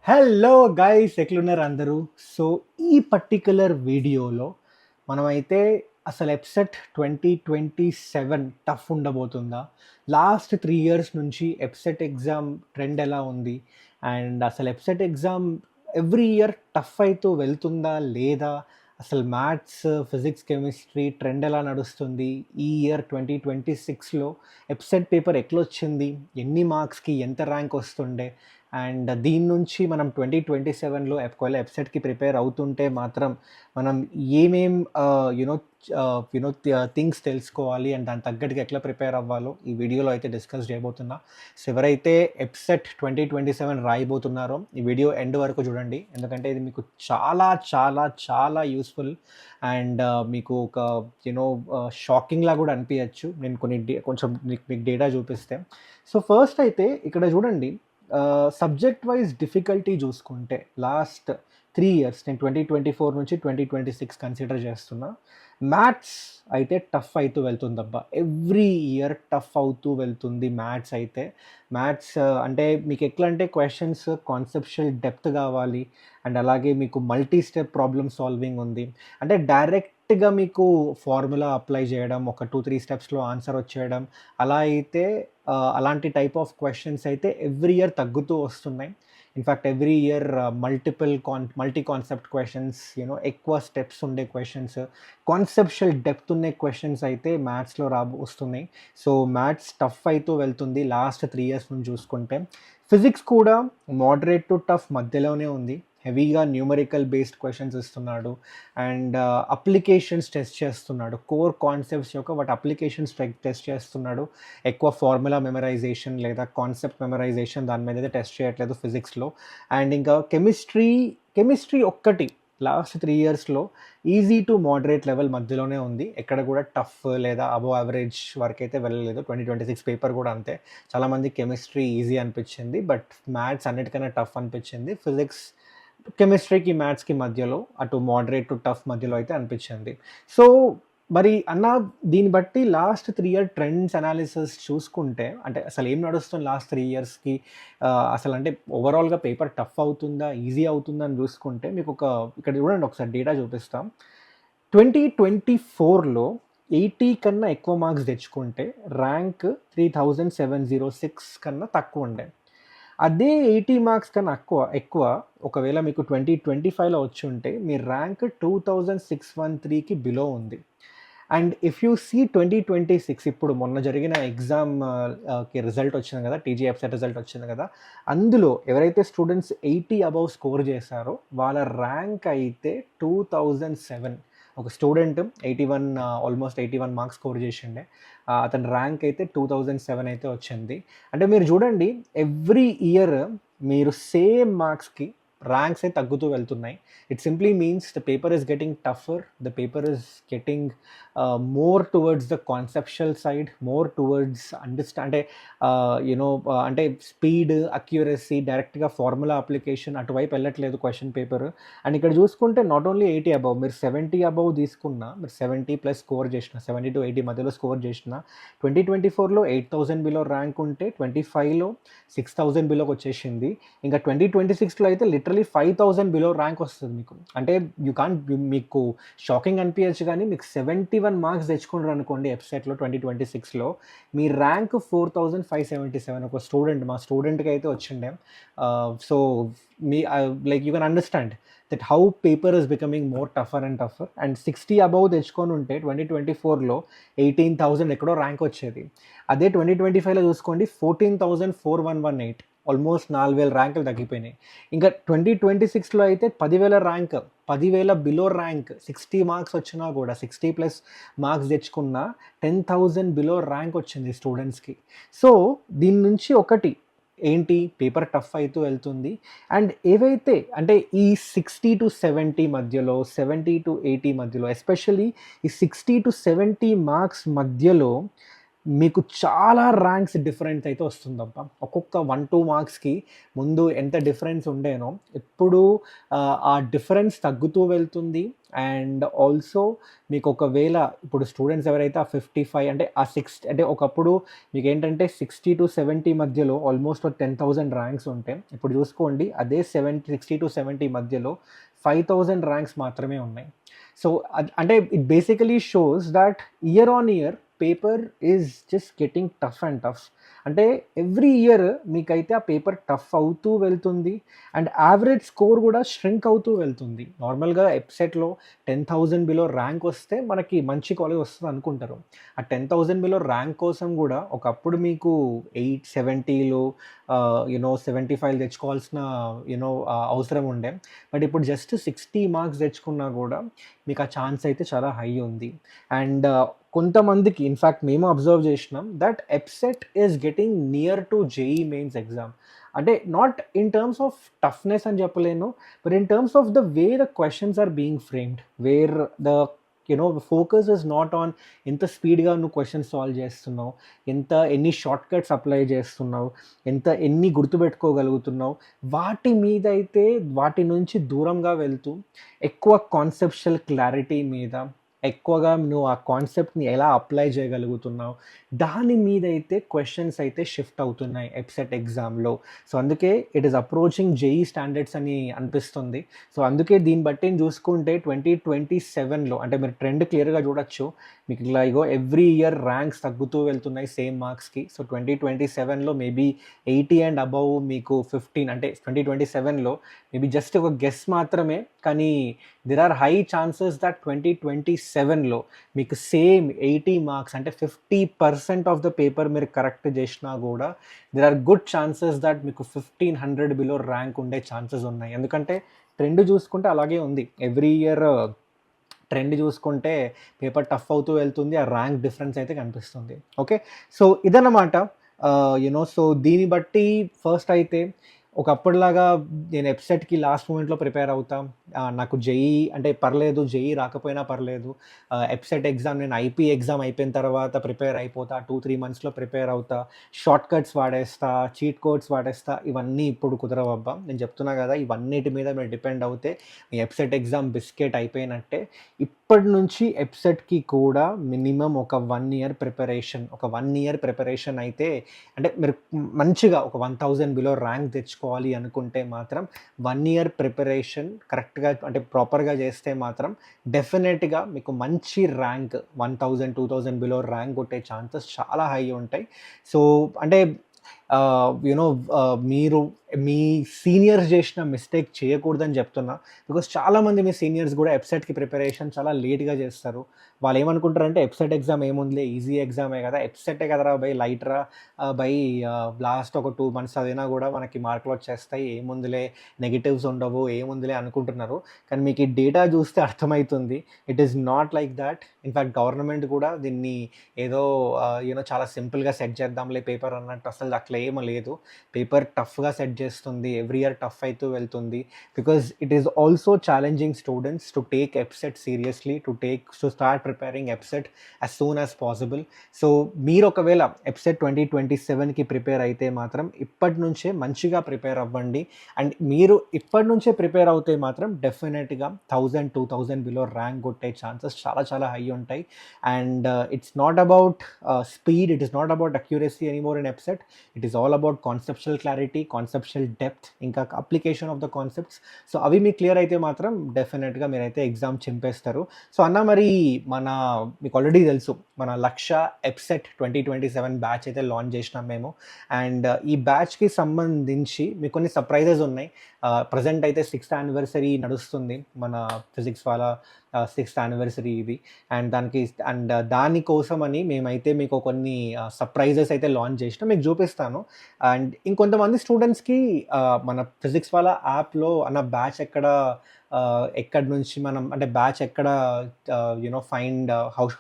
Hello guys ఎట్లున్నారు అందరూ. So ఈ పర్టిక్యులర్ వీడియోలో మనమైతే అసలు ఎప్సెట్ 2027 టఫ్ ఉండబోతుందా, లాస్ట్ 3 ఇయర్స్ నుంచి ఎప్సెట్ ఎగ్జామ్ ట్రెండ్ ఎలా ఉంది, అండ్ అసలు EAPCET exam every year tough అవుతూ వెళ్తుందా లేదా, అసలు మ్యాథ్స్ ఫిజిక్స్ కెమిస్ట్రీ ట్రెండ్ ఎలా నడుస్తుంది, ఈ ఇయర్ 2026లో ఎప్సెట్ పేపర్ ఎట్లొచ్చింది, ఎన్ని మార్క్స్కి ఎంత ర్యాంక్ వస్తుండే, అండ్ దీని నుంచి మనం 2027లో ఒకవేళ ఎప్సెట్కి ప్రిపేర్ అవుతుంటే మాత్రం మనం ఏమేం థింగ్స్ తెలుసుకోవాలి అండ్ దాని తగ్గట్టుగా ఎట్లా ప్రిపేర్ అవ్వాలో ఈ వీడియోలో అయితే డిస్కస్ చేయబోతున్నా. సో ఎవరైతే ఎప్సెట్ 2027 రాయబోతున్నారో ఈ వీడియో ఎండ్ వరకు చూడండి, ఎందుకంటే ఇది మీకు చాలా చాలా చాలా యూస్ఫుల్ అండ్ మీకు ఒక షాకింగ్లా కూడా అనిపించచ్చు. నేను కొంచెం మీకు డేటా చూపిస్తే. సో ఫస్ట్ అయితే ఇక్కడ చూడండి, సబ్జెక్ట్ వైజ్ డిఫికల్టీ చూసుకుంటే లాస్ట్ 3 ఇయర్స్, నేను 2024 నుంచి 2026 కన్సిడర్ చేస్తున్నా, మ్యాథ్స్ అయితే టఫ్ అవుతూ వెళ్తుందబ్బా. ఎవ్రీ ఇయర్ టఫ్ అవుతూ వెళ్తుంది మ్యాథ్స్ అయితే. మ్యాథ్స్ అంటే మీకు ఎట్లా అంటే క్వశ్చన్స్ కాన్సెప్షువల్ డెప్త్ కావాలి అండ్ అలాగే మీకు మల్టీ స్టెప్ ప్రాబ్లమ్ సాల్వింగ్ ఉంది. అంటే డైరెక్ట్గా మీకు ఫార్ములా అప్లై చేయడం, ఒక 2-3 స్టెప్స్లో ఆన్సర్ వచ్చేయడం, అలా అయితే అలాంటి టైప్ ఆఫ్ క్వశ్చన్స్ అయితే ఎవ్రీ ఇయర్ తగ్గుతూ వస్తున్నాయి. In fact every year multi concept questions, ఎక్కువ స్టెప్స్ ఉండే క్వశ్చన్స్, కాన్సెప్షువల్ డెప్త్ ఉండే క్వశ్చన్స్ అయితే మ్యాథ్స్లో వస్తున్నాయి. సో మ్యాథ్స్ టఫ్ అవుతూ వెళ్తుంది లాస్ట్ 3 ఇయర్స్ నుంచి చూసుకుంటే. ఫిజిక్స్ కూడా మోడరేట్ టు టఫ్ మధ్యలోనే ఉంది. హెవీగా న్యూమరికల్ బేస్డ్ క్వశ్చన్స్ ఇస్తున్నాడు అండ్ అప్లికేషన్స్ టెస్ట్ చేస్తున్నాడు. కోర్ కాన్సెప్ట్స్ యొక్క వాటి అప్లికేషన్స్ టెస్ట్ చేస్తున్నాడు. ఎక్కువ ఫార్ములా మెమరైజేషన్ లేదా కాన్సెప్ట్ మెమరైజేషన్ దాని మీద అయితే టెస్ట్ చేయట్లేదు ఫిజిక్స్లో. అండ్ ఇంకా కెమిస్ట్రీ ఒక్కటి లాస్ట్ 3 ఇయర్స్లో ఈజీ టు మోడరేట్ లెవెల్ మధ్యలోనే ఉంది. ఎక్కడ కూడా టఫ్ లేదా అబోవ్ యావరేజ్ వరకు అయితే వెళ్ళలేదు. 2026 పేపర్ కూడా అంతే. చాలామంది కెమిస్ట్రీ ఈజీ అనిపించింది, బట్ మ్యాథ్స్ అన్నిటికన్నా టఫ్ అనిపించింది. ఫిజిక్స్ కెమిస్ట్రీకి మ్యాథ్స్కి మధ్యలో, అటు మోడరేట్ టు టఫ్ మధ్యలో అయితే అనిపించింది. సో మరి అన్న, దీన్ని బట్టి లాస్ట్ 3 ఇయర్ ట్రెండ్స్ అనాలిసిస్ చూసుకుంటే, అంటే అసలు ఏం నడుస్తుంది లాస్ట్ 3 ఇయర్స్కి, అసలు అంటే ఓవరాల్గా పేపర్ టఫ్ అవుతుందా ఈజీ అవుతుందా అని చూసుకుంటే మీకు ఇక్కడ చూడండి, ఒకసారి డేటా చూపిస్తాం. 2024లో 80 కన్నా ఎక్కువ మార్క్స్ తెచ్చుకుంటే ర్యాంక్ 3706 కన్నా తక్కువ ఉండే. అదే 80 మార్క్స్ కన్నా ఎక్కువ ఒకవేళ మీకు 2025లో వచ్చి ఉంటే మీ ర్యాంక్ 2613కి బిలో ఉంది. అండ్ ఇఫ్ యూ సీ 2026, ఇప్పుడు మొన్న జరిగిన ఎగ్జామ్కి రిజల్ట్ వచ్చింది కదా, టీజీ ఎఫ్సెట్ రిజల్ట్ వచ్చింది కదా, అందులో ఎవరైతే స్టూడెంట్స్ 80 అబౌవ్ స్కోర్ చేశారో వాళ్ళ ర్యాంక్ అయితే 2007. ఒక స్టూడెంట్ 81, ఆల్మోస్ట్ 81 మార్క్స్ స్కోర్ చేసిండే, అతని ర్యాంక్ అయితే 2007 అయితే వచ్చింది. అంటే మీరు చూడండి, ఎవ్రీ ఇయర్ మీరు సేమ్ మార్క్స్కి ర్యాంక్స్ అయితే తగ్గుతూ వెళ్తున్నాయి. It simply means the paper is getting టఫర్, the paper is getting more towards the conceptual side, more towards అంటే స్పీడ్, అక్యురసీ, డైరెక్ట్గా ఫార్ములా అప్లికేషన్ అటువైపు వెళ్ళట్లేదు క్వశ్చన్ పేపర్. అండ్ ఇక్కడ చూసుకుంటే నాట్ ఓన్లీ 80 అబౌవ్, మీరు 70 అబౌవ్ తీసుకున్నా, మీరు 70+ స్కోర్ చేసిన, 70 to 80 మధ్యలో స్కోర్ చేసిన, 2024లో 8000 బిలో ర్యాంక్ ఉంటే 25లో 6000 బిలోకి వచ్చేసింది. ఇంకా 2026లో అయితే లిటరలీ 5000 బిలో ర్యాంక్ వస్తుంది మీకు. అంటే మీకు షాకింగ్ అనిపించచ్చు, కానీ మీకు 71 మార్క్స్ తెచ్చుకున్నారు అనుకోండి ఎఫ్సెట్లో 2026లో, మీ ర్యాంక్ 4577. ఒక స్టూడెంట్, మా స్టూడెంట్కి అయితే వచ్చిండే. So me like you can understand that how paper is becoming more టఫర్ and టఫర్. And 60 above తెచ్చుకొని ఉంటే 2024లో 18,000 ఎక్కడో ర్యాంక్ వచ్చేది. అదే 2025లో చూసుకోండి 14,4118, ఆల్మోస్ట్ 4000 ర్యాంకులు తగ్గిపోయినాయి. ఇంకా 2026లో అయితే 10,000 ర్యాంక్, 10,000 బిలో ర్యాంక్, 60 మార్క్స్ వచ్చినా కూడా 60+ మార్క్స్ తెచ్చుకున్న 10,000 బిలో ర్యాంక్ వచ్చింది స్టూడెంట్స్కి. సో దీని నుంచి ఒకటి ఏంటి, పేపర్ టఫ్ అవుతూ వెళ్తుంది. అండ్ ఏవైతే అంటే ఈ 60 to 70 మధ్యలో, 70 to 80 మధ్యలో, ఎస్పెషల్లీ ఈ 60 to 70 మార్క్స్ మధ్యలో మీకు చాలా ర్యాంక్స్ డిఫరెన్స్ అయితే వస్తుందబ్బా. ఒక్కొక్క 1, 2 మార్క్స్‌కి ముందు ఎంత డిఫరెన్స్ ఉండేనో, ఇప్పుడు ఆ డిఫరెన్స్ తగ్గుతూ వెళ్తుంది. అండ్ ఆల్సో మీకు ఒకవేళ ఇప్పుడు స్టూడెంట్స్ ఎవరైతే ఆ 55 అంటే ఆ అంటే ఒకప్పుడు మీకేంటంటే 60-70 మధ్యలో ఆల్మోస్ట్ 10,000 ర్యాంక్స్ ఉంటే, ఇప్పుడు చూసుకోండి అదే 60-70 మధ్యలో 5,000 ర్యాంక్స్ మాత్రమే ఉన్నాయి. సో అంటే it basically shows that year on year paper is just getting tough and tough. అంటే ఎవ్రీ ఇయర్ మీకైతే ఆ పేపర్ టఫ్ అవుతూ వెళ్తుంది. అండ్ యావరేజ్ స్కోర్ కూడా ష్రింక్ అవుతూ వెళ్తుంది. నార్మల్గా ఎప్సెట్లో 10,000 బిలో ర్యాంక్ వస్తే మనకి మంచి కాలేజ్ వస్తుంది అనుకుంటారు. ఆ 10,000 బిలో ర్యాంక్ కోసం కూడా ఒకప్పుడు మీకు 870లో 75 తెచ్చుకోవాల్సిన అవసరం ఉండే. బట్ ఇప్పుడు జస్ట్ 60 మార్క్స్ తెచ్చుకున్నా కూడా మీకు ఆ ఛాన్స్ అయితే చాలా హై ఉంది. అండ్ కొంతమందికి ఇన్ఫ్యాక్ట్ మేము అబ్జర్వ్ చేసినాం that EAPCET is getting near to JEE mains exam. అంటే not in terms of toughness అని చెప్పలేను, but in terms of the way the questions are being framed, where the focus is not on ఎంత స్పీడ్గా నువ్వు questions solve చేస్తున్నావు, ఎన్ని short cuts apply చేస్తున్నావు, ఎన్ని గుర్తుపెట్టుకోగలుగుతున్నావు, వాటి మీద అయితే వాటి నుంచి దూరంగా వెళ్తూ ఎక్కువ కాన్సెప్షువల్ క్లారిటీ మీద, ఎక్కువగా నువ్వు ఆ కాన్సెప్ట్ని ఎలా అప్లై చేయగలుగుతున్నావు, దాని మీద అయితే క్వశ్చన్స్ అయితే షిఫ్ట్ అవుతున్నాయి ఎప్సెట్ ఎగ్జామ్లో. సో అందుకే it is approaching JEE standards అని అనిపిస్తుంది. సో అందుకే దీన్ని బట్టి చూసుకుంటే 2027లో అంటే మీరు ట్రెండ్ క్లియర్గా చూడొచ్చు. మీకు ఇలా ఇగో ఎవ్రీ ఇయర్ ర్యాంక్స్ తగ్గుతూ వెళ్తున్నాయి సేమ్ మార్క్స్కి. సో 2027లో మేబీ 80 అండ్ అబవ్ మీకు 15 అంటే 2027లో మేబీ జస్ట్ ఒక గెస్ మాత్రమే, కానీ there are high chances that 2027లో మీకు సేమ్ 80 మార్క్స్ అంటే 50% ఆఫ్ ద పేపర్ మీరు కరెక్ట్ చేసినా కూడా there are good chances that మీకు 1500 బిలో ర్యాంక్ ఉండే ఛాన్సెస్ ఉన్నాయి. ఎందుకంటే ట్రెండ్ చూసుకుంటే అలాగే ఉంది. ఎవ్రీ ఇయర్ ట్రెండ్ చూసుకుంటే పేపర్ టఫ్ అవుతూ వెళ్తుంది, ఆ ర్యాంక్ డిఫరెన్స్ అయితే కనిపిస్తుంది. ఓకే, సో ఇదన్నమాట. సో దీన్ని బట్టి ఫస్ట్ అయితే ఒకప్పటిలాగా నేను ఎప్సెట్కి లాస్ట్ మూమెంట్లో ప్రిపేర్ అవుతాం. నాకు జేఈ అంటే పర్లేదు, జేఈ రాకపోయినా పర్లేదు, ఎప్సెట్ ఎగ్జామ్ నేను ఐపీ ఎగ్జామ్ అయిపోయిన తర్వాత ప్రిపేర్ అయిపోతా, 2-3 మంత్స్లో ప్రిపేర్ అవుతా, షార్ట్ కట్స్ వాడేస్తా, చీట్ కోడ్స్ వాడేస్తా, ఇవన్నీ ఇప్పుడు కుదరవబ్బా. నేను చెప్తున్నా కదా, ఇవన్నిటి మీద మీరు డిపెండ్ అవుతే మీ ఎప్సెట్ ఎగ్జామ్ బిస్కెట్ అయిపోయినట్టే. ఇప్పటి నుంచి ఎప్సెట్కి కూడా మినిమం ఒక 1 ఇయర్ ప్రిపరేషన్ అయితే, అంటే మీరు మంచిగా ఒక 1000 బిలో ర్యాంక్ తెచ్చుకోవాలి అనుకుంటే మాత్రం 1 ఇయర్ ప్రిపరేషన్ కరెక్ట్గా అంటే ప్రాపర్గా చేస్తే మాత్రం డెఫినెట్గా మీకు మంచి ర్యాంక్ 1000, 2000 బిలో ర్యాంక్ కొట్టే ఛాన్సెస్ చాలా హై ఉంటాయి. సో అంటే మీరు మీ సీనియర్స్ చేసిన మిస్టేక్ చేయకూడదని చెప్తున్నా. బికాస్ చాలామంది మీ సీనియర్స్ కూడా ఎప్సెట్కి ప్రిపరేషన్ చాలా లేట్గా చేస్తారు. వాళ్ళు ఏమనుకుంటారంటే ఎప్సెట్ ఎగ్జామ్ ఏముందిలే, ఈజీ ఎగ్జామే కదా, ఎప్సెటే కదరా బై, లైట్ రా బై, లాస్ట్ ఒక 2 మంత్స్ చదివినా కూడా మనకి మార్కులు వచ్చేస్తాయి, ఏముందిలే, నెగిటివ్స్ ఉండవు, ఏముందిలే అనుకుంటున్నారు. కానీ మీకు ఈ డేటా చూస్తే అర్థమవుతుంది it is not like that. In fact government కూడా దీన్ని ఏదో చాలా సింపుల్గా సెట్ చేద్దాంలే పేపర్ అన్నట్టు అసలు అట్లా ఏమీ లేదు. పేపర్ టఫ్గా సెట్ చేస్తుంది, ఎవ్రీ ఇయర్ టఫ్ అవుతూ వెళ్తుంది. Because it is also challenging students to take EAPCET seriously, to start preparing EAPCET as soon as possible. So మీరు ఒకవేళ ఎప్సెట్ 2027కి ప్రిపేర్ అయితే మాత్రం ఇప్పటి నుంచే మంచిగా ప్రిపేర్ అవ్వండి. అండ్ మీరు ఇప్పటి నుంచే ప్రిపేర్ అవుతే మాత్రం డెఫినెట్గా 1000, 2000 బిలో ర్యాంక్ కొట్టే ఛాన్సెస్ చాలా చాలా హై ఉంటాయి. And it's not about speed, it is not about accuracy anymore in EAPCET, it is all about conceptual clarity, conceptual depth, ఇంకా application of the concepts. So అవి మీకు క్లియర్ అయితే మాత్రం డెఫినెట్గా మీరైతే ఎగ్జామ్ చింపేస్తారు. సో అన్న మరి మీకు ఆల్రెడీ తెలుసు మన లక్ష ఎప్సెట్ 2027 బ్యాచ్ అయితే లాంచ్ చేసినాం మేము. అండ్ ఈ బ్యాచ్కి సంబంధించి మీకు కొన్ని సర్ప్రైజెస్ ఉన్నాయి. ప్రజెంట్ అయితే 6th యానివర్సరీ నడుస్తుంది మన ఫిజిక్స్ వాళ్ళ 6th యానివర్సరీ ఇది. అండ్ దానికోసమని మేమైతే మీకు కొన్ని సర్ప్రైజెస్ అయితే లాంచ్ చేసినాం, మీకు చూపిస్తాను. అండ్ ఇంకొంతమంది స్టూడెంట్స్కి మన ఫిజిక్స్ వాళ్ళ యాప్లో అన్న బ్యాచ్ ఎక్కడి నుంచి మనం అంటే బ్యాచ్ ఎక్కడ find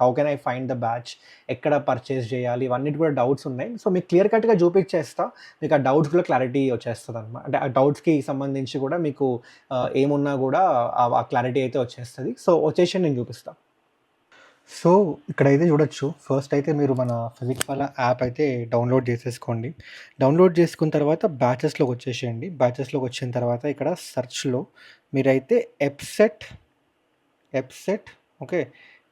how can I find the batch, ఎక్కడ పర్చేస్ చేయాలి, ఇవన్నిటి కూడా డౌట్స్ ఉన్నాయి. సో మీకు క్లియర్ కట్గా చూపించేస్తా, మీకు ఆ డౌట్స్ కూడా క్లారిటీ వచ్చేస్తుంది అనమాట. అంటే ఆ డౌట్స్కి సంబంధించి కూడా మీకు ఏమున్నా కూడా ఆ క్లారిటీ అయితే వచ్చేస్తుంది. సో వచ్చేసి నేను చూపిస్తాను. సో, ఇక్కడైతే చూడొచ్చు. ఫస్ట్ అయితే మీరు మన ఫిజిక్స్ వాళ్ళ యాప్ అయితే డౌన్‌లోడ్ చేసేసుకోండి. డౌన్‌లోడ్ చేసుకున్న తర్వాత బ్యాచెస్‌లోకొచ్చేసేయండి. బ్యాచెస్‌లోకొచ్చిన తర్వాత ఇక్కడ సెర్చ్‌లో మీరైతే ఎప్సెట్ ఓకే.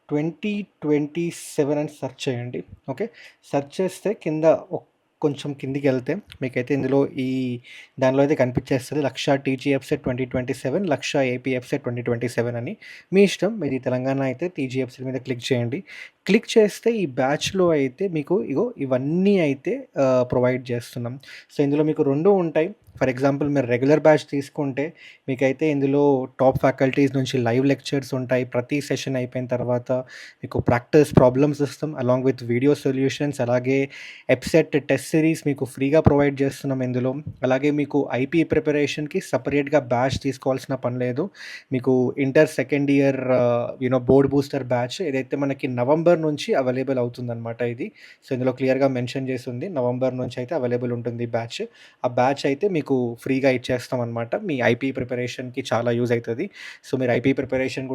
2027 అని సెర్చ్ చేయండి. ఓకే. సెర్చ్ చేస్తే కింద కొంచెం కిందికెళ్తే మీకైతే ఇందులో దానిలో అయితే కనిపించేస్తది. 'లక్ష టీజీ ఎప్సెట్ 2027, లక్ష ఏపీ ఎప్సెట్ 2027' అని. మీ ఇష్టం. మీది తెలంగాణ అయితే టీజీ ఎప్సెట్ మీద క్లిక్ చేయండి. క్లిక్ చేస్తే ఈ బ్యాచ్‌లో అయితే మీకు ఇగో ఇవన్నీ అయితే ప్రొవైడ్ చేస్తున్నాం. సో, ఇందులో మీకు 2 ఉంటాయి. ఫర్ ఎగ్జాంపుల్ మీరు రెగ్యులర్ బ్యాచ్ తీసుకుంటే మీకైతే ఇందులో టాప్ ఫ్యాకల్టీస్ నుంచి లైవ్ లెక్చర్స్ ఉంటాయి. ప్రతి సెషన్ అయిపోయిన తర్వాత మీకు practice problem system along with video solutions, అలాగే ఎప్సెట్ టెస్ట్ సిరీస్ మీకు ఫ్రీగా ప్రొవైడ్ చేస్తున్నాం ఇందులో. అలాగే మీకు ఐపీ ప్రిపరేషన్‌కి సెపరేట్‌గా బ్యాచ్ తీసుకోవాల్సిన పని లేదు. మీకు inter second year board booster batch ఏదైతే మనకి నవంబర్ నుంచి అవైలబుల్ అవుతుందనమాట ఇది. సో, ఇందులో క్లియర్‌గా మెన్షన్ చేసి ఉంది. నవంబర్ నుంచి అయితే అవైలబుల్ ఉంటుంది బ్యాచ్. ఆ బ్యాచ్ అయితే మీకు ఫ్రీగా ఇచ్చేస్తామనమాట. మీ ఐపీ ప్రిపరేషన్‌కి చాలా యూజ్ అయితది. సో, మీరు ఐపీ ప్రిపరేషన్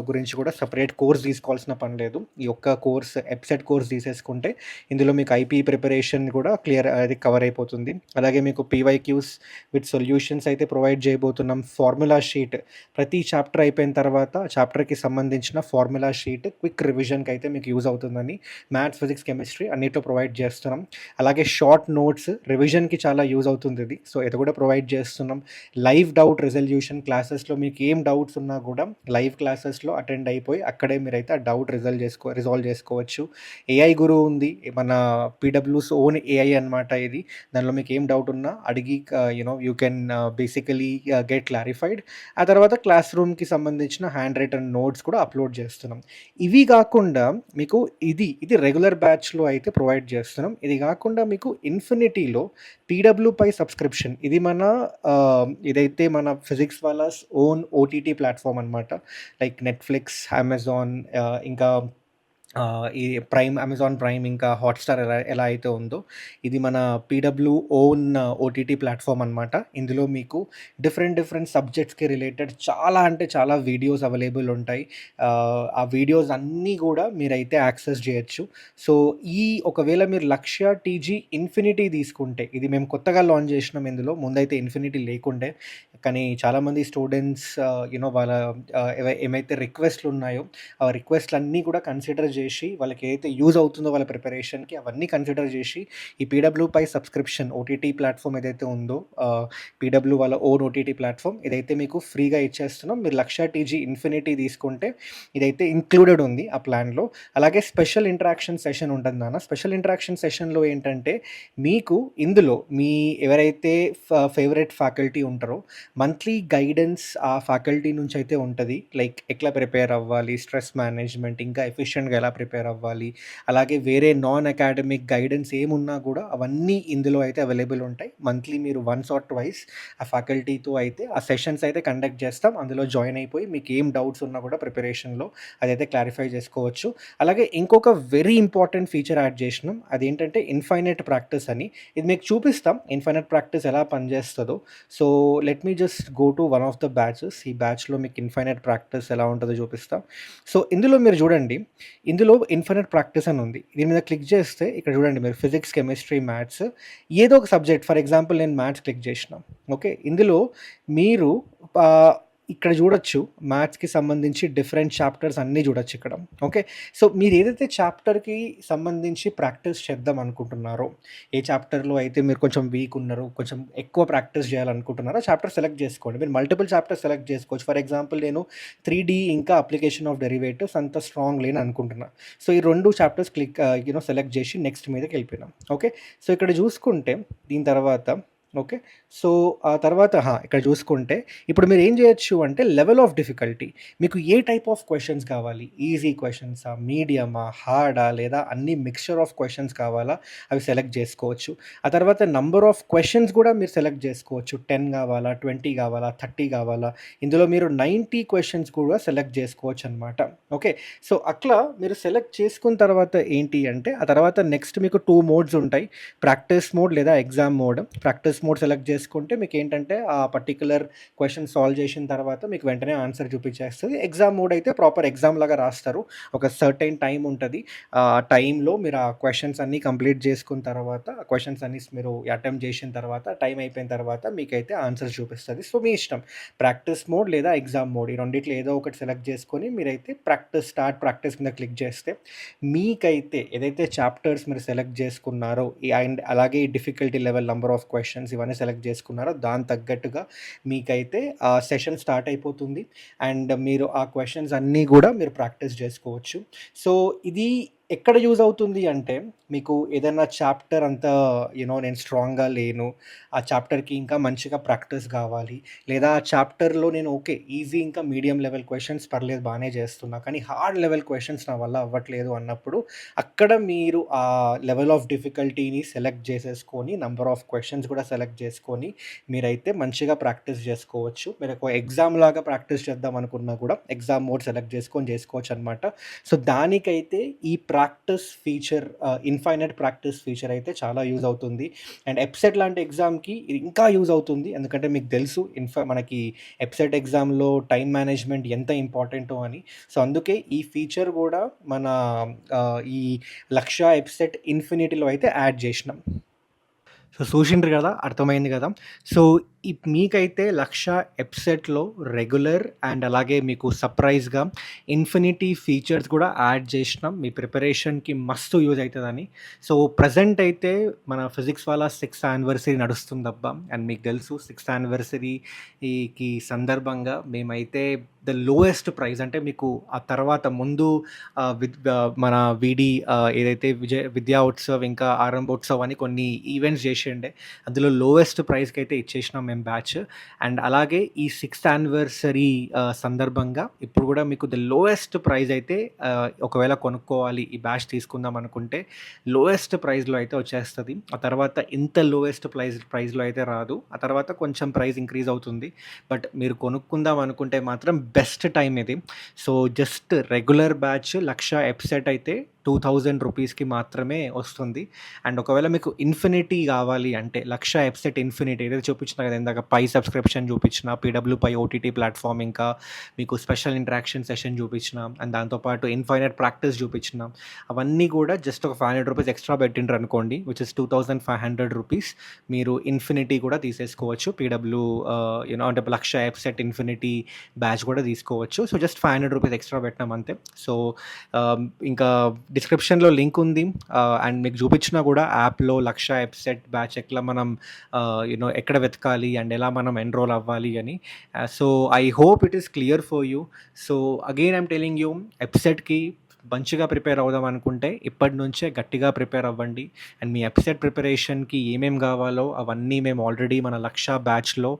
గురించి కూడా సెపరేట్ కోర్స్ తీసుకోవాల్సిన పని లేదు. ఈ ఒక్క కోర్స్ ఎప్సెట్ కోర్స్ తీసేసుకుంటే ఇందులో మీకు ఐపీ ప్రిపరేషన్ కూడా అది కవర్ అయిపోతుంది. అలాగే మీకు పీవైక్యూస్ విత్ సొల్యూషన్స్ అయితే ప్రొవైడ్ చేయబోతున్నాం. ఫార్ములా షీట్ ప్రతి చాప్టర్ అయిపోయిన తర్వాత చాప్టర్‌కి సంబంధించిన ఫార్ములా షీట్ క్విక్ రివిజన్‌కి అయితే మీకు యూజ్ అవుతుందని మ్యాథ్స్, ఫిజిక్స్, కెమిస్ట్రీ అన్నిట్లో ప్రొవైడ్ చేస్తున్నాం. అలాగే షార్ట్ నోట్స్ రివిజన్‌కి చాలా యూజ్ అవుతుంది ఇది. సో, ఇది కూడా ప్రొవైడ్ చేస్తున్నాం. లైవ్ డౌట్ రిజల్యూషన్ క్లాసెస్‌లో మీకు ఏం డౌట్స్ ఉన్నా కూడా లైవ్ క్లాసెస్‌లో అటెండ్ అయిపోయి అక్కడే మీరైతే ఆ డౌట్ రిజాల్వ్ చేసుకోవచ్చు. ఏఐ గురువు ఉంది. మన పీడబ్ల్యూస్ ఓన్ ఏఐ అనమాట ఇది. దానిలో మీకు ఏం డౌట్ ఉన్నా అడిగి you can basically get clarified. ఆ తర్వాత క్లాస్ రూమ్‌కి సంబంధించిన హ్యాండ్ రిటన్ నోట్స్ కూడా అప్లోడ్ చేస్తున్నాం. ఇవి కాకుండా మీకు ఇది రెగ్యులర్ బ్యాచ్‌లో అయితే ప్రొవైడ్ చేస్తున్నాం. ఇది కాకుండా మీకు ఇన్ఫినిటీలో పీడబ్ల్యూపై సబ్స్క్రిప్షన్ ఇది ఇదైతే మన ఫిజిక్స్ వాళ్ళ ఓన్ ఓటీటీ ప్లాట్‌ఫామ్ అనమాట. లైక్ నెట్‌ఫ్లిక్స్, అమెజాన్, ఇంకా ఈ అమెజాన్ ప్రైమ్, ఇంకా హాట్‌స్టార్ ఎలా అయితే ఉందో ఇది మన పీడబ్ల్యూ ఓన్ ఓటీటీ ప్లాట్‌ఫామ్ అనమాట. ఇందులో మీకు డిఫరెంట్ సబ్జెక్ట్స్‌కి రిలేటెడ్ చాలా అంటే చాలా వీడియోస్ అవైలబుల్ ఉంటాయి. ఆ వీడియోస్ అన్నీ కూడా మీరైతే యాక్సెస్ చేయొచ్చు. సో, ఒకవేళ మీరు 'లక్ష్య టీజీ ఇన్ఫినిటీ' తీసుకుంటే ఇది మేము కొత్తగా లాంచ్ చేసినాం ఇందులో. ముందైతే ఇన్ఫినిటీ లేకుండే. కానీ చాలామంది స్టూడెంట్స్ వాళ్ళ ఏమైతే రిక్వెస్ట్‌లు ఉన్నాయో ఆ రిక్వెస్ట్‌లన్నీ కూడా కన్సిడర్ చేసి వాళ్ళకి ఏదైతే యూజ్ అవుతుందో వాళ్ళ ప్రిపరేషన్‌కి అవన్నీ కన్సిడర్ చేసి ఈ పీడబ్ల్యూపై సబ్స్క్రిప్షన్ ఓటీటీ ప్లాట్‌ఫామ్ ఏదైతే ఉందో పీడబ్ల్యూ వాళ్ళ ఓన్ ఓటీటీ ప్లాట్‌ఫామ్ ఇదైతే మీకు ఫ్రీగా ఇచ్చేస్తున్నాం. మీరు 'లక్ష్య టీజీ ఇన్ఫినిటీ' తీసుకుంటే ఇదైతే ఇంక్లూడెడ్ ఉంది ఆ ప్లాన్‌లో. అలాగే స్పెషల్ ఇంటరాక్షన్ సెషన్ ఉంటుంది నాన్న. స్పెషల్ ఇంటరాక్షన్ సెషన్‌లో ఏంటంటే మీకు ఇందులో ఎవరైతే ఫేవరెట్ ఫ్యాకల్టీ ఉంటారో మంత్లీ గైడెన్స్ ఆ ఫ్యాకల్టీ నుంచి అయితే ఉంటుంది. లైక్ ఎట్లా ప్రిపేర్ అవ్వాలి, స్ట్రెస్ మేనేజ్మెంట్, ఇంకా ఎఫిషియెంట్‌గా ఎలా ప్రిపేర్ అవ్వాలి, అలాగే వేరే నాన్ అకాడమిక్ గైడెన్స్ ఏమున్నా కూడా అవన్నీ ఇందులో అయితే అవైలబుల్ ఉంటాయి. మంత్లీ మీరు వన్స్ ఆర్ ట్వైస్ ఆ ఫ్యాకల్టీతో అయితే ఆ సెషన్స్ అయితే కండక్ట్ చేస్తాం. అందులో జాయిన్ అయిపోయి మీకు ఏం డౌట్స్ ఉన్నా కూడా ప్రిపరేషన్‌లో అదైతే క్లారిఫై చేసుకోవచ్చు. అలాగే ఇంకొక వెరీ ఇంపార్టెంట్ ఫీచర్ యాడ్ చేసినాం. అదేంటంటే ఇన్ఫైనైట్ ప్రాక్టీస్ అని. ఇది మీకు చూపిస్తాం ఇన్ఫైనైట్ ప్రాక్టీస్ ఎలా పనిచేస్తుందో. So, let me just go to one of the batches. ఈ బ్యాచ్‌లో మీకు ఇన్ఫైనైట్ ప్రాక్టీస్ ఎలా ఉంటుందో చూపిస్తా. సో, ఇందులో మీరు చూడండి. ఇందులో ఇన్ఫైనైట్ ప్రాక్టీస్ అని ఉంది. దీని మీద క్లిక్ చేస్తే ఇక్కడ చూడండి మీరు ఫిజిక్స్, కెమిస్ట్రీ, మ్యాథ్స్ ఏదో ఒక సబ్జెక్ట్ ఫర్ ఎగ్జాంపుల్ నేను మ్యాథ్స్ క్లిక్ చేసినా. ఓకే. ఇందులో మీరు ఆహ్, ఇక్కడ చూడొచ్చు మ్యాథ్స్‌కి సంబంధించి డిఫరెంట్ చాప్టర్స్ అన్నీ చూడొచ్చు ఇక్కడ. ఓకే. సో, మీరు ఏదైతే చాప్టర్‌కి సంబంధించి ప్రాక్టీస్ చేద్దాం అనుకుంటున్నారో, ఏ చాప్టర్‌లో అయితే మీరు కొంచెం వీక్ ఉన్నారో, కొంచెం ఎక్కువ ప్రాక్టీస్ చేయాలనుకుంటున్నారో చాప్టర్ సెలెక్ట్ చేసుకోండి. మీరు మల్టిపుల్ చాప్టర్స్ సెలెక్ట్ చేసుకోవచ్చు. ఫర్ ఎగ్జాంపుల్ నేను 3D ఇంకా అప్లికేషన్ ఆఫ్ డెరివేటివ్స్ అంత స్ట్రాంగ్ లేని అనుకుంటున్నా. సో, ఈ 2 చాప్టర్స్ సెలెక్ట్ చేసి నెక్స్ట్ మీదకెళ్ళిపోయినా. ఓకే. సో, ఇక్కడ చూసుకుంటే దీని తర్వాత ఓకే. సో, ఆ తర్వాత ఇక్కడ చూసుకుంటే ఇప్పుడు మీరు ఏం చేయొచ్చు అంటే లెవెల్ ఆఫ్ డిఫికల్టీ మీకు ఏ టైప్ ఆఫ్ క్వెషన్స్ కావాలి? ఈజీ క్వెషన్సా? మీడియమా? హార్డా? లేదా అన్ని మిక్స్చర్ ఆఫ్ క్వెషన్స్ కావాలా? అవి సెలెక్ట్ చేసుకోవచ్చు. ఆ తర్వాత నంబర్ ఆఫ్ క్వెషన్స్ కూడా మీరు సెలెక్ట్ చేసుకోవచ్చు. 10 కావాలా? 20 కావాలా? 30 కావాలా? ఇందులో మీరు 90 క్వెషన్స్ కూడా సెలెక్ట్ చేసుకోవచ్చనమాట. ఓకే. సో, అట్లా మీరు సెలెక్ట్ చేసుకున్న తర్వాత ఏంటి అంటే ఆ తర్వాత నెక్స్ట్ మీకు 2 మోడ్స్ ఉంటాయి. ప్రాక్టీస్ మోడ్ లేదా exam mode. Practice mode select చేసుకుంటే మీకేంటంటే ఆ పర్టిక్యులర్ క్వెషన్ సాల్వ్ చేసిన తర్వాత మీకు వెంటనే ఆన్సర్ చూపించేస్తది. ఎగ్జామ్ మోడ్ అయితే ప్రాపర్ ఎగ్జామ్ లాగా రాస్తారు. ఒక సర్టెన్ టైమ్ ఉంటది. ఆ టైంలో మీరు ఆ క్వెషన్స్ అన్నీ కంప్లీట్ చేసుకున్న తర్వాత, ఆ క్వెషన్స్ అన్నీ మీరు అటెంప్ట్ చేసిన తర్వాత, టైం అయిపోయిన తర్వాత మీకైతే ఆన్సర్స్ చూపిస్తది. సో, మీ ఇష్టం. ప్రాక్టీస్ మోడ్ లేదా ఎగ్జామ్ మోడ్ ఈ రెండిట్లో ఏదో ఒకటి సెలెక్ట్ చేసుకొని మీరైతే స్టార్ట్ ప్రాక్టీస్ కింద క్లిక్ చేస్తే మీకైతే ఏదైతే చాప్టర్స్ మీరు సెలెక్ట్ చేసుకున్నారో అండ్ అలాగే ఈ difficulty level number of questions ఇవన్నీ సెలెక్ట్ చేసుకున్నారో దాని తగ్గట్టుగా మీకైతే ఆ సెషన్ స్టార్ట్ అయిపోతుంది. అండ్ మీరు ఆ క్వశ్చన్స్ అన్నీ కూడా మీరు ప్రాక్టీస్ చేసుకోవచ్చు. సో, ఇది ఎక్కడ యూజ్ అవుతుంది అంటే, మీకు ఏదైనా చాప్టర్ అంతా నేను స్ట్రాంగ్‌గా లేను. ఆ చాప్టర్‌కి ఇంకా మంచిగా ప్రాక్టీస్ కావాలి. లేదా ఆ చాప్టర్‌లో నేను ఓకే. ఈజీ ఇంకా మీడియం లెవెల్ క్వెషన్స్ పర్లేదు బానే చేస్తున్నా. కానీ హార్డ్ లెవెల్ క్వెషన్స్ నా వల్ల అవ్వట్లేదు అన్నప్పుడు, అక్కడ మీరు ఆ లెవెల్ ఆఫ్ డిఫికల్టీని సెలెక్ట్ చేసేసుకొని, నంబర్ ఆఫ్ క్వెషన్స్ కూడా సెలెక్ట్ చేసుకొని, మీరైతే మంచిగా ప్రాక్టీస్ చేసుకోవచ్చు. మీరు ఒక ఎగ్జామ్ లాగా ప్రాక్టీస్ చేద్దాం అనుకున్నా కూడా ఎగ్జామ్ మోడ్ సెలెక్ట్ చేసుకొని చేసుకోవచ్చనమాట. సో, దానికైతే ఈ practice feature infinite practice feature అయితే చాలా యూజ్ అవుతుంది. అండ్ ఎప్సెట్ లాంటి ఎగ్జామ్‌కి ఇది ఇంకా యూజ్ అవుతుంది. ఎందుకంటే మీకు తెలుసు మనకి ఎప్సెట్ ఎగ్జామ్‌లో టైమ్ మేనేజ్‌మెంట్ ఎంత ఇంపార్టెంటో అని. సో, అందుకే ఈ ఫీచర్ కూడా మన ఈ 'లక్ష ఎప్సెట్ ఇన్ఫినిటీలో' అయితే యాడ్ చేసినాం. సో, చూసిండ్రు గదా! అర్థమైంది గదా! సో, మీకైతే 'లక్ష' ఎప్సెట్‌లో రెగ్యులర్ అండ్ అలాగే మీకు సర్ప్రైజ్‌గా ఇన్ఫినిటీ ఫీచర్స్ కూడా యాడ్ చేసినాం. మీ ప్రిపరేషన్‌కి మస్తు యూజ్ అయితదని. సో, ప్రెజెంట్ అయితే మన ఫిజిక్స్ వాళ్ళ 6th యానివర్సరీ నడుస్తుందబ్బా! అండ్ మీకు తెలుసు 6th యానివర్సరీకి సందర్భంగా మేమైతే ద లోయెస్ట్ ప్రైస్ అంటే మీకు ఆ తర్వాత ముందు మన ఏదైతే విద్యా ఉత్సవ్ ఇంకా ఆరంభోత్సవ్ అని కొన్ని ఈవెంట్స్ చేసిండే. అందులో లోయెస్ట్ ప్రైస్‌కి అయితే ఇచ్చేసినాం మేము బ్యాచ్. అండ్ అలాగే ఈ 6th యానివర్సరీ సందర్భంగా ఇప్పుడు కూడా మీకు ద లోయెస్ట్ ప్రైస్ అయితే ఒకవేళ కొనుక్కోవాలి ఈ బ్యాచ్ తీసుకుందాం అనుకుంటే లోయెస్ట్ ప్రైస్‌లో అయితే వచ్చేస్తది. ఆ తర్వాత ఇంత లోయెస్ట్ ప్రైస్‌లో అయితే రాదు. ఆ తర్వాత కొంచెం ప్రైస్ ఇంక్రీజ్ అవుతుంది. బట్ మీరు కొనుక్కుందాం అనుకుంటే మాత్రం బెస్ట్ టైం ఇది. సో, జస్ట్ రెగ్యులర్ బ్యాచ్ 'లక్ష' ఎప్సెట్ అయితే 2000 రూపీస్‌కి మాత్రమే వస్తుంది. అండ్ ఒకవేళ మీకు ఇన్ఫినిటీ కావాలి అంటే 'లక్ష' ఎప్సెట్ ఇన్ఫినిటీ ఏదైతే చూపించిన కదా ఇందాక పై సబ్స్క్రిప్షన్ చూపించిన, పీడబ్ల్యూ పై ఓటీటీ ప్లాట్‌ఫామ్ ఇంకా మీకు స్పెషల్ ఇంటరాక్షన్ సెషన్ చూపించిన అండ్ దాంతోపాటు ఇన్‌ఫైనైట్ ప్రాక్టీస్ చూపించిన అవన్నీ కూడా జస్ట్ ఒక 500 రూపీస్ ఎక్స్ట్రా పెట్టిండ్రు అనుకోండి విచ్ ఇస్ 2500 రూపీస్ మీరు ఇన్ఫినిటీ కూడా తీసేసుకోవచ్చు. పీడబ్ల్యూ అంటే 'లక్ష' ఎప్సెట్ ఇన్ఫినిటీ బ్యాచ్ కూడా తీసుకోవచ్చు. సో, జస్ట్ 500 రూపీస్ ఎక్స్ట్రా పెట్టినాం అంతే. సో, ఇంకా డిస్క్రిప్షన్‌లో లింక్ ఉంది. అండ్ మీకు చూపించినా కూడా యాప్‌లో 'లక్ష' ఎప్సెట్ బ్యాచ్ ఎట్లా మనం ఎక్కడ వెతకాలి అండ్ ఎలా మనం ఎన్రోల్ అవ్వాలి అని. So, I hope it is clear for you. So, again I'm telling you ఎప్సెట్‌కి మంచిగా ప్రిపేర్ అవుదాం అనుకుంటే ఇప్పటి నుంచే గట్టిగా ప్రిపేర్ అవ్వండి. అండ్ మీ ఎప్సెట్ ప్రిపరేషన్‌కి ఏమేం కావాలో అవన్నీ మేము ఆల్రెడీ మన 'లక్ష' బ్యాచ్‌లో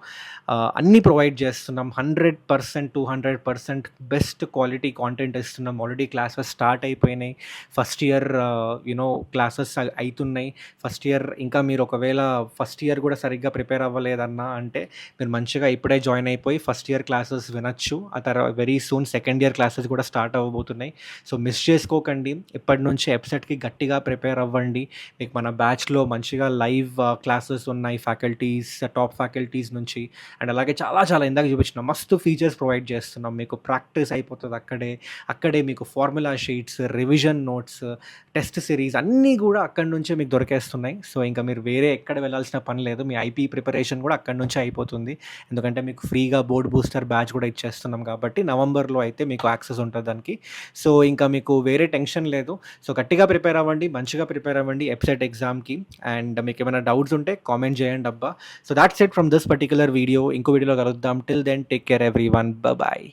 అన్నీ ప్రొవైడ్ చేస్తున్నాం. 100% 200% బెస్ట్ క్వాలిటీ కాంటెంట్ ఇస్తున్నాం. ఆల్రెడీ క్లాసెస్ స్టార్ట్ అయిపోయినాయి. ఫస్ట్ ఇయర్ క్లాసెస్ అయితున్నాయి. ఫస్ట్ ఇయర్ ఇంకా మీరు ఒకవేళ ఫస్ట్ ఇయర్ కూడా సరిగ్గా ప్రిపేర్ అవ్వలేదన్నా అంటే మీరు మంచిగా ఇప్పుడే జాయిన్ అయిపోయి ఫస్ట్ ఇయర్ క్లాసెస్ వినొచ్చు. ఆ తర్వాత very soon second year classes కూడా స్టార్ట్ అవ్వబోతున్నాయి. సో, మిస్ చేసుకోకండి. ఇప్పటి నుంచి ఎప్సెట్‌కి గట్టిగా ప్రిపేర్ అవ్వండి. మీకు మన బ్యాచ్‌లో మంచిగా లైవ్ క్లాసెస్ ఉన్నాయి టాప్ ఫ్యాకల్టీస్ నుంచి. అండ్ అలాగే చాలా చాలా ఇందాక చూపించిన మస్తు ఫీచర్స్ ప్రొవైడ్ చేస్తున్నాం. మీకు ప్రాక్టీస్ అయిపోతుంది అక్కడే మీకు formula sheets, revision notes, test series అన్నీ కూడా అక్కడి నుంచే మీకు దొరికేస్తున్నాయి. సో, ఇంకా మీరు వేరే ఎక్కడ వెళ్ళాల్సిన పని లేదు. మీ ఐపీ ప్రిపరేషన్ కూడా అక్కడి నుంచే అయిపోతుంది. ఎందుకంటే మీకు ఫ్రీగా బోర్డ్ బూస్టర్ బ్యాచ్ కూడా ఇచ్చేస్తున్నాం కాబట్టి నవంబర్‌లో అయితే మీకు యాక్సెస్ ఉంటుంది దానికి. సో, ఇంకా మీకు వేరే టెన్షన్ లేదు. సో, గట్టిగా ప్రిపేర్ అవ్వండి. మంచిగా ప్రిపేర్ అవ్వండి ఎప్సెట్ ఎగ్జామ్‌కి. అండ్ మీకేమైనా డౌట్స్ ఉంటే కామెంట్ చేయండి అబ్బా! So, that's it from this particular video. ఇంకో వీడియోలో కలుద్దాం. Till then take care everyone. Bye.